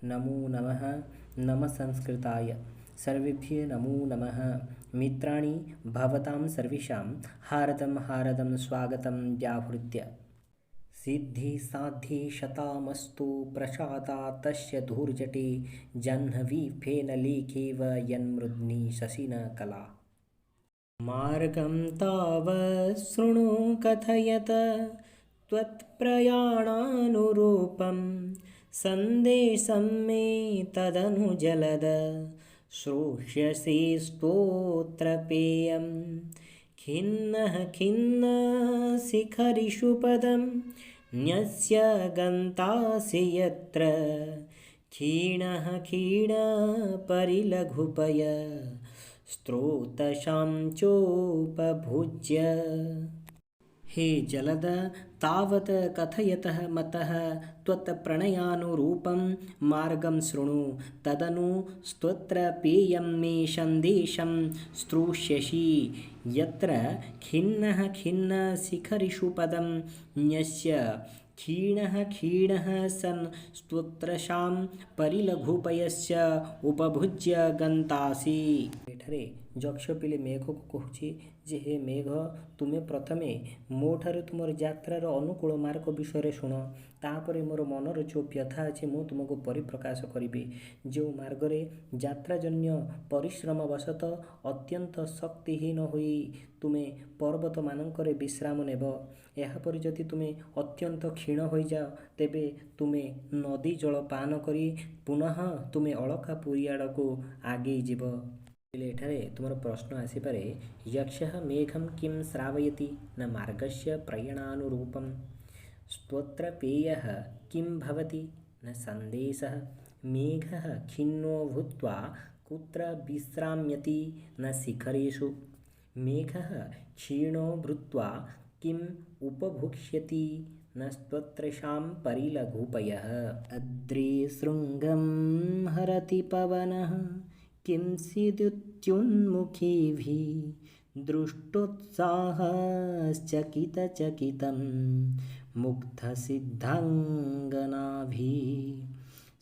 नमो नमः नमः संस्कृताय सर्वेभ्यः नमो नमः। मित्राणि भवतां सर्वेषां हार्दं हार्दं स्वागतं व्याहृत्य। सिद्धिसाध्ये शतामस्तु प्रसादात् तस्य धूर्जटे जाह्नवी फेनलेखेव यन्मृद्नि शशिनकला। मार्गं तावत् शृणु कथयत त्वत्प्रयाणानुरूपं सन्देशं मे तदनु जलद श्रोष्यसि स्तोत्रपेयं खिन्नः खिन्नशिखरिषु पदं न्यस्य गन्तासि यत्र क्षीणः क्षीणपरिलघुपय स्त्रोतशां चोपभुज्य। हे जलद तावत् कथयतः मतः त्वत्प्रणयानुरूपं मार्गं शृणु तदनु स्तोत्रपेयं मे सन्देशं श्रोष्यसि यत्र खिन्नः खिन्नशिखरिषु पदं न्यस्य क्षीणः क्षीणः सन् स्तोत्रशां परिलघुपयस्य उपभुज्य गन्तासि। ଏଠାରେ ଯକ୍ଷ ପିଲେ ମେଘକୁ କହୁଛି ଯେ ହେ ମେଘ, ତୁମେ ପ୍ରଥମେ ମୋ ଠାରୁ ତୁମର ଯାତ୍ରାର ଅନୁକୂଳ ମାର୍ଗ ବିଷୟରେ ଶୁଣ, ତାପରେ ମୋର ମନର ଯେଉଁ ବ୍ୟଥା ଅଛି ମୁଁ ତୁମକୁ ପରିପ୍ରକାଶ କରିବି। ଯେଉଁ ମାର୍ଗରେ ଯାତ୍ରାଜନ୍ୟ ପରିଶ୍ରମ ବଶତଃ ଅତ୍ୟନ୍ତ ଶକ୍ତିହୀନ ହୋଇ ତୁମେ ପର୍ବତମାନଙ୍କରେ ବିଶ୍ରାମ ନେବ, ଏହାପରେ ଯଦି ତୁମେ ଅତ୍ୟନ୍ତ କ୍ଷୀଣ ହୋଇଯାଅ ତେବେ ତୁମେ ନଦୀ ଜଳ ପାନ କରି ପୁନଃ ତୁମେ ଅଳକାପୁରୀ ଆଡ଼କୁ ଆଗେଇ ଯିବ। ଏଠାରେ ତୁମର ପ୍ରଶ୍ନ ଆସିପାରେ, ଯକ୍ଷः ମେଘଂ କିଂ ଶ୍ରାବୟତି न ମାର୍ଗସ୍ୟ ପ୍ରୟାଣାନୁରୂପଂ ସ୍ତୋତ୍ରପେୟଃ କିଂ ଭବତି न ସନ୍ଦେଶः मेघः खिन्नो भूत्वा कुत्र विश्राम्यति न शिखरेषु मेघः क्षीणो भूत्वा किम् उपभुक्ष्यति न स्तोत्रशां परिलघुपयः। अद्रे शृङ्गं हरति पवनः किंचिदुत्युन्मुखीभिः दृष्टोत्साहश्चकितचकितं मुग्धसिद्धाङ्गनाभिः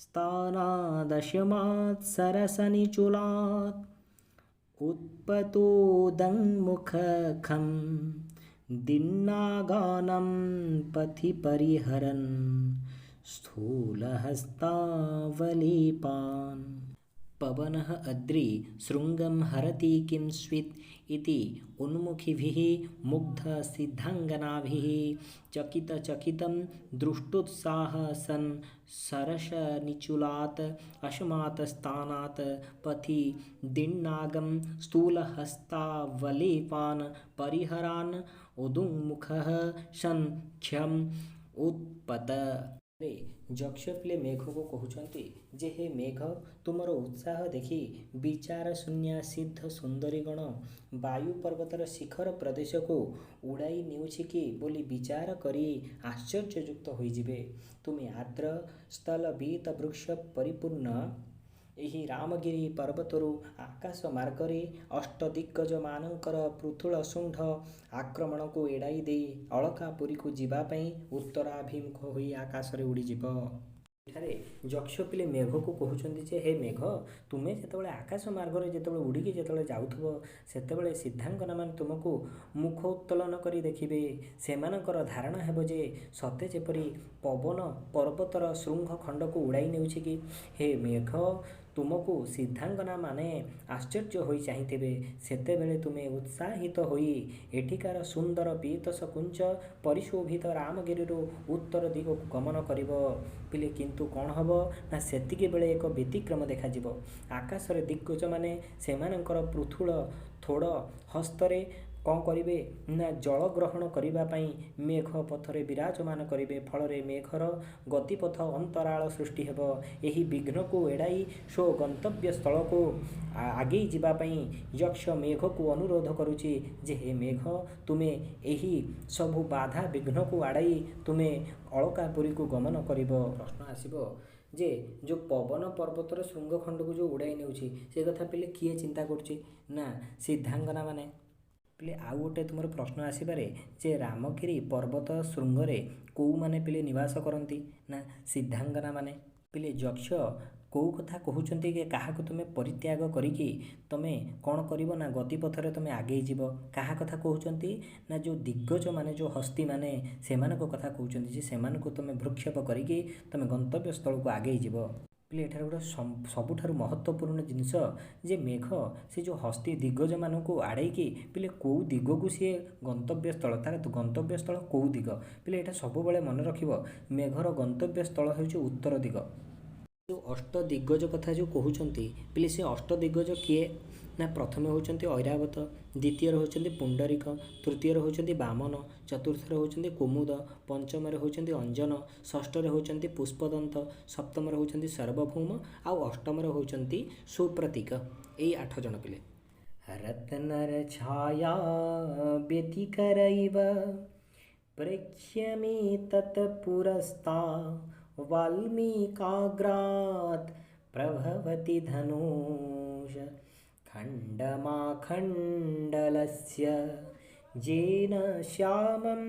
स्थानादशमात् सरसनिचुलात् उत्पतोदङ्मुखखं दिन्नागानं पथि परिहरन् स्थूलहस्तावलेपान्। पवनः अद्रि शृङ्गं हरति किंचित् इति उन्मुखिभिः मुग्धसिद्धाङ्गनाभिः चकितचकितं दृष्टोत्साहः सन् सरसनिचूलात् अशमात् स्थानात् पथि दिन्नागं स्थूलहस्तावलेपान् परिहरान् उदुङ्मुखः सन् क्षम् उत्पत। ଯକ୍ଷ ପିଲେ ମେଘକୁ କହୁଛନ୍ତି ଯେ ହେ ମେଘ, ତୁମର ଉତ୍ସାହ ଦେଖି ବିଚାର ଶୂନ୍ୟା ସିଦ୍ଧ ସୁନ୍ଦରୀଗଣ ବାୟୁ ପର୍ବତର ଶିଖର ପ୍ରଦେଶକୁ ଉଡ଼ାଇ ନେଉଛି କି ବୋଲି ବିଚାର କରି ଆଶ୍ଚର୍ଯ୍ୟଯୁକ୍ତ ହୋଇଯିବେ। ତୁମେ ଆର୍ଦ୍ର ସ୍ଥଳବୀତ ବୃକ୍ଷ ପରିପୂର୍ଣ୍ଣ ଏହି ରାମଗିରି ପର୍ବତରୁ ଆକାଶ ମାର୍ଗରେ ଅଷ୍ଟଦିଗ୍ଗଜମାନଙ୍କର ପୃଥୁଳ ଶୁଣ୍ଢ ଆକ୍ରମଣକୁ ଏଡ଼ାଇ ଦେଇ ଅଳକାପୁରୀକୁ ଯିବା ପାଇଁ ଉତ୍ତରାଭିମୁଖ ହୋଇ ଆକାଶରେ ଉଡ଼ିଯିବ। ଏଠାରେ ଯକ୍ଷ ପିଲେ ମେଘକୁ କହୁଛନ୍ତି ଯେ ହେ ମେଘ, ତୁମେ ଯେତେବେଳେ ଆକାଶ ମାର୍ଗରେ ଯେତେବେଳେ ଉଡ଼ିକି ଯେତେବେଳେ ଯାଉଥିବ ସେତେବେଳେ ସିଦ୍ଧାଙ୍ଗନାମାନେ ତୁମକୁ ମୁଖ ଉତ୍ତୋଳନ କରି ଦେଖିବେ। ସେମାନଙ୍କର ଧାରଣା ହେବ ଯେ ସତେ ଯେପରି ପବନ ପର୍ବତର ଶୃଙ୍ଗ ଖଣ୍ଡକୁ ଉଡ଼ାଇ ନେଉଛି କି। ହେ ମେଘ, ତୁମକୁ ସିଦ୍ଧାଙ୍ଗନାମାନେ ଆଶ୍ଚର୍ଯ୍ୟ ହୋଇ ଚାହିଁଥିବେ। ସେତେବେଳେ ତୁମେ ଉତ୍ସାହିତ ହୋଇ ଏଠିକାର ସୁନ୍ଦର ପୀତସକୁଞ୍ଚ ପରିଶୋଭିତ ରାମଗିରିରୁ ଉତ୍ତର ଦିଗକୁ ଗମନ କରିବ। ପିଲେ କିନ୍ତୁ କ'ଣ ହେବ ନା ସେତିକି ବେଳେ ଏକ ବ୍ୟତିକ୍ରମ ଦେଖାଯିବ। ଆକାଶରେ ଦିଗ୍ଗଜମାନେ ସେମାନଙ୍କର ପୃଥୁଳ ଥୋଡ଼ ହସ୍ତରେ କ'ଣ କରିବେ ନା ଜଳ ଗ୍ରହଣ କରିବା ପାଇଁ ମେଘ ପଥରେ ବିରାଜମାନ କରିବେ। ଫଳରେ ମେଘର ଗତିପଥ ଅନ୍ତରାଳ ସୃଷ୍ଟି ହେବ। ଏହି ବିଘ୍ନକୁ ଏଡ଼ାଇ ସ୍ୱ ଗନ୍ତବ୍ୟ ସ୍ଥଳକୁ ଆଗେଇ ଯିବା ପାଇଁ ଯକ୍ଷ ମେଘକୁ ଅନୁରୋଧ କରୁଛି ଯେ ହେ ମେଘ, ତୁମେ ଏହି ସବୁ ବାଧା ବିଘ୍ନକୁ ଆଡ଼ାଇ ତୁମେ ଅଳକାପୁରୀକୁ ଗମନ କରିବ। ପ୍ରଶ୍ନ ଆସିବ ଯେ ଯେଉଁ ପବନ ପର୍ବତର ଶୃଙ୍ଗଖଣ୍ଡକୁ ଯେଉଁ ଉଡ଼ାଇ ନେଉଛି ସେ କଥା ପିଲେ କିଏ ଚିନ୍ତା କରୁଛି ନା ସିଦ୍ଧାଙ୍ଗନାମାନେ। ପିଲେ ଆଉ ଗୋଟେ ତୁମର ପ୍ରଶ୍ନ ଆସିପାରେ ଯେ ରାମଗିରି ପର୍ବତ ଶୃଙ୍ଗରେ କେଉଁମାନେ ପିଲେ ନିବାସ କରନ୍ତି ନା ସିଦ୍ଧାଙ୍ଗନାମାନେ। ପିଲେ ଯକ୍ଷ କେଉଁ କଥା କହୁଛନ୍ତି କି କାହାକୁ ତୁମେ ପରିତ୍ୟାଗ କରିକି ତୁମେ କ'ଣ କରିବ ନା ଗତିପଥରେ ତୁମେ ଆଗେଇ ଯିବ। କାହା କଥା କହୁଛନ୍ତି ନା ଯେଉଁ ଦିଗ୍ଗଜ ମାନେ ଯେଉଁ ହସ୍ତିମାନେ ସେମାନଙ୍କ କଥା କହୁଛନ୍ତି ଯେ ସେମାନଙ୍କୁ ତୁମେ ଭୃକ୍ଷେପ କରିକି ତୁମେ ଗନ୍ତବ୍ୟ ସ୍ଥଳକୁ ଆଗେଇ ଯିବ। ପିଲେ ଏଠାରେ ଗୋଟେ ସବୁଠାରୁ ମହତ୍ତ୍ୱପୂର୍ଣ୍ଣ ଜିନିଷ ଯେ ମେଘ ସେ ଯେଉଁ ହସ୍ତି ଦିଗ୍ଗଜମାନଙ୍କୁ ଆଡ଼େଇକି ପିଲେ କେଉଁ ଦିଗକୁ ସିଏ ଗନ୍ତବ୍ୟସ୍ଥଳ ତାର ଗନ୍ତବ୍ୟସ୍ଥଳ କେଉଁ ଦିଗ ପିଲେ ଏଇଟା ସବୁବେଳେ ମନେ ରଖିବ। ମେଘର ଗନ୍ତବ୍ୟସ୍ଥଳ ହେଉଛି ଉତ୍ତର ଦିଗ। ଯେଉଁ ଅଷ୍ଟ ଦିଗ୍ଗଜ କଥା ଯେଉଁ କହୁଛନ୍ତି ପିଲେ ସେ ଅଷ୍ଟ ଦିଗ୍ଗଜ କିଏ ନା ପ୍ରଥମେ ହେଉଛନ୍ତି ଐରାବତ, ଦ୍ୱିତୀୟରେ ହେଉଛନ୍ତି ପୁଣ୍ଡରିକ, ତୃତୀୟରେ ହେଉଛନ୍ତି ବାମନ, ଚତୁର୍ଥରେ ହେଉଛନ୍ତି କୁମୁଦ, ପଞ୍ଚମରେ ହେଉଛନ୍ତି ଅଞ୍ଜନ, ଷଷ୍ଠରେ ହେଉଛନ୍ତି ପୁଷ୍ପଦନ୍ତ, ସପ୍ତମରେ ହେଉଛନ୍ତି ସାର୍ବଭୌମ ଆଉ ଅଷ୍ଟମରେ ହେଉଛନ୍ତି ସୁପ୍ରତୀକ। ଏଇ 8 ଜଣ ପିଲେ। ରତ୍ନର ଛାୟା ବ୍ୟତିକରୈବ ପ୍ରେକ୍ଷ୍ୟମେ ତତ୍ପୁରସ୍ତା वाल्मीकाग्रात् प्रभवति धनुष खण्डमाखण्डलस्य येन श्यामं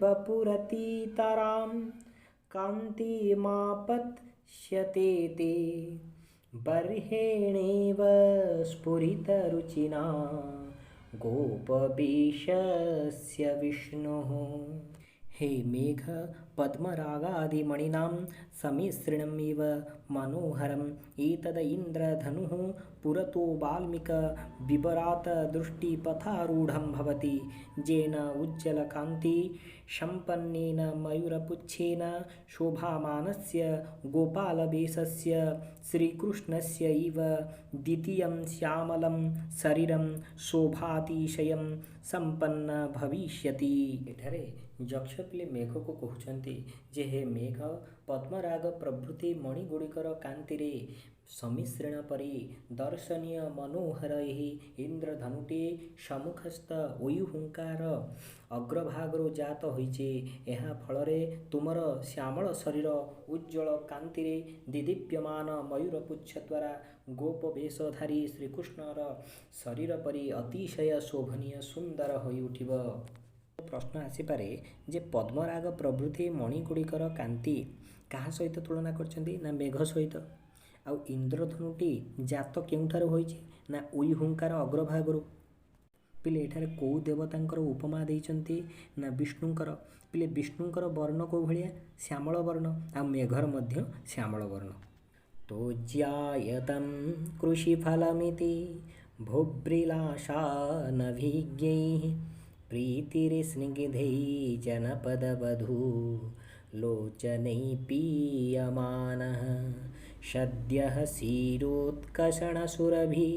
वपुरतितरां कान्तिमापत्स्यते ते बर्हेणेव स्फुरितरुचिना गोपवेशस्य विष्णुः। हे मेघ पद्मरागादिमणिनां समिश्रणमिव मनोहरम् एतद इन्द्रधनुः पुरतो वाल्मीक बिभरात् दृष्टिपथारूढं भवति येन उज्ज्वलकान्ति सम्पन्नेन मयूरपुच्छेन शोभामानस्य गोपालवेशस्य श्रीकृष्णस्य इव द्वितीयं श्यामलं शरीरं शोभातिशयं सम्पन्न भविष्यति। ଏଠାରେ ଯକ୍ଷ ପିଲେ ମେଘକୁ କହୁଛନ୍ତି ଯେ ହେ ମେଘ ପଦ୍ମରାଗ ପ୍ରଭୃତି ମଣିଗୁଡ଼ିକର କାନ୍ତିରେ ସମିଶ୍ରଣ ପରି ଦର୍ଶନୀୟ ମନୋହର ଏହି ଇନ୍ଦ୍ରଧନୁଟି ସମ୍ମୁଖସ୍ଥ ଉୟୁହୁଙ୍କାର ଅଗ୍ରଭାଗରୁ ଜାତ ହୋଇଛି। ଏହା ଫଳରେ ତୁମର ଶ୍ୟାମଳ ଶରୀର ଉଜ୍ଜ୍ୱଳ କାନ୍ତିରେ ଦିଦୀପ୍ୟମାନ ମୟୂରପୁଚ୍ଛ ଦ୍ୱାରା ଗୋପବେଶଧାରୀ ଶ୍ରୀକୃଷ୍ଣର ଶରୀର ପରି ଅତିଶୟ ଶୋଭନୀୟ ସୁନ୍ଦର ହୋଇଉଠିବ। ପ୍ରଶ୍ନ ଆସିପାରେ ଯେ ପଦ୍ମରାଗ ପ୍ରଭୃତି ମଣିଗୁଡ଼ିକର କାନ୍ତି କାହା ସହିତ ତୁଳନା କରିଛନ୍ତି ନା ମେଘ ସହିତ। ଆଉ ଇନ୍ଦ୍ରଧନୁଟି ଜାତ କେଉଁଠାରୁ ହୋଇଛି ନା ଉଇହୁଙ୍କାର ଅଗ୍ରଭାଗରୁ। ପିଲେ ଏଠାରେ କେଉଁ ଦେବତାଙ୍କର ଉପମା ଦେଇଛନ୍ତି ନା ବିଷ୍ଣୁଙ୍କର। ପିଲେ ବିଷ୍ଣୁଙ୍କର ବର୍ଣ୍ଣ କେଉଁ ଭଳିଆ ଶ୍ୟାମଳ ବର୍ଣ୍ଣ ଆଉ ମେଘର ମଧ୍ୟ ଶ୍ୟାମଳ ବର୍ଣ୍ଣ। ତୋଜ୍ୟାୟତଂ କୃଷିଫଲମିତି ଭୁବ୍ରିଲାଶାନଭିଜ୍ଞୈଃ प्रीतिर्स्निग्धैः जनपदवधू लोचनैः पीयमानः सद्यः क्षीरोत्कर्षणसुरभिः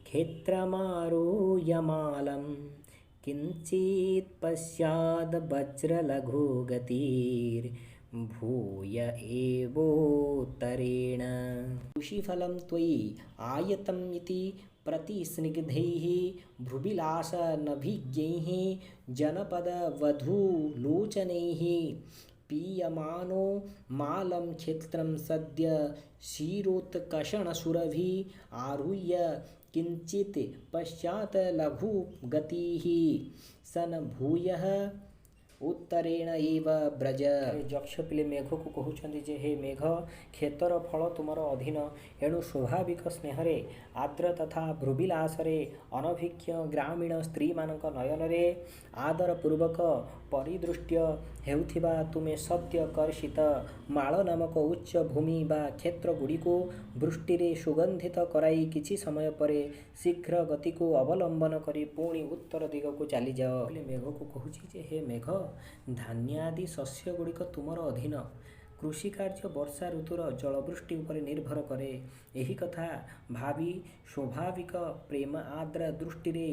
क्षेत्रमारोह्यमालं किञ्चित् पश्चाद् वज्रलघुगतिर्भूय एवोत्तरेण ऋषिफलं त्वयि आयतम् इति प्रतिस्निग्धैः भ्रुविलासनभिज्ञैः जनपदवधूलोचनैः पीयमानो मालं क्षेत्रं सद्य क्षीरोत्कर्षणसुरभिः आरुह्य किञ्चित् पश्चात् लघुगतिः सन्भूयः उत्तरेण एव ब्रज। ଯକ୍ଷ ପିଲେ ମେଘକୁ କହୁଛନ୍ତି ଯେ ହେ ମେଘ କ୍ଷେତର ଫଳ ତୁମର ଅଧୀନ ଏଣୁ ସ୍ୱାଭାବିକ ସ୍ନେହରେ ଆର୍ଦ୍ର ତଥା ଭ୍ରୁବିଳାସରେ ଅନଭିଜ୍ଞ ଗ୍ରାମୀଣ ସ୍ତ୍ରୀମାନଙ୍କ ନୟନରେ ଆଦରପୂର୍ବକ ପରିଦୃଷ୍ଟ୍ୟ ହେଉଥିବା ତୁମେ ସଦ୍ୟ କର୍ଷିତ ମାଳ ନାମକ ଉଚ୍ଚ ଭୂମି ବା କ୍ଷେତ୍ରଗୁଡ଼ିକୁ ବୃଷ୍ଟିରେ ସୁଗନ୍ଧିତ କରାଇ କିଛି ସମୟ ପରେ ଶୀଘ୍ର ଗତିକୁ ଅବଲମ୍ବନ କରି ପୁଣି ଉତ୍ତର ଦିଗକୁ ଚାଲିଯାଅ। ପିଲେ ମେଘକୁ କହୁଛି ଯେ ହେ ମେଘ ଧାନ୍ୟାଦି ଶସ୍ୟଗୁଡ଼ିକ ତୁମର ଅଧୀନ। କୃଷିକାର୍ଯ୍ୟ ବର୍ଷା ଋତୁର ଜଳବୃଷ୍ଟି ଉପରେ ନିର୍ଭର କରେ। ଏହି କଥା ଭାବି ସ୍ୱାଭାବିକ ପ୍ରେମ ଆର୍ଦ୍ର ଦୃଷ୍ଟିରେ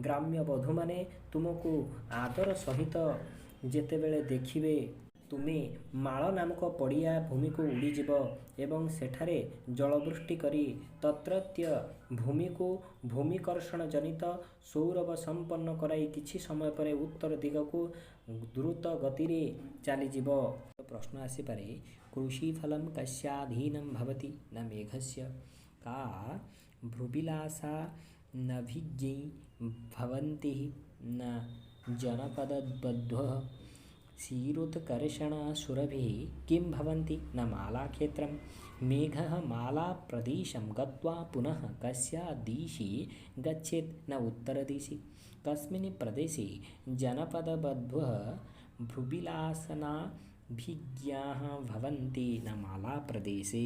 ଗ୍ରାମ୍ୟ ବଧୂମାନେ ତୁମକୁ ଆଦର ସହିତ ଯେତେବେଳେ ଦେଖିବେ ତୁମେ ମାଳ ନାମକ ପଡ଼ିଆ ଭୂମିକୁ ଉଡ଼ିଯିବ ଏବଂ ସେଠାରେ ଜଳବୃଷ୍ଟି କରି ତତ୍ରତ୍ୟ ଭୂମିକୁ ଭୂମିକର୍ଷଣ ଜନିତ ସୌରଭ ସମ୍ପନ୍ନ କରାଇ କିଛି ସମୟ ପରେ ଉତ୍ତର ଦିଗକୁ ଦ୍ରୁତ ଗତିରେ ଚାଲିଯିବ। ପ୍ରଶ୍ନ ଆସିପାରେ କୃଷିଫలం କସ୍ୟାଧୀनं ଭବତି ନା ମେଘସ୍ୟ का भ्रुविलासा नभिज्ञै भवन्ति न जनपदबद्धः क्षीरोत्कर्षणसुरभिः किं भवन्ति न मालाक्षेत्रं। मेघः मालाप्रदेशं गत्वा पुनः कस्य दिशि गच्छेत् न उत्तरदिशि। कस्मिन् प्रदेशे जनपदबन्धवः भूविलासनाभिज्ञाः भवन्ति न मालाप्रदेशे।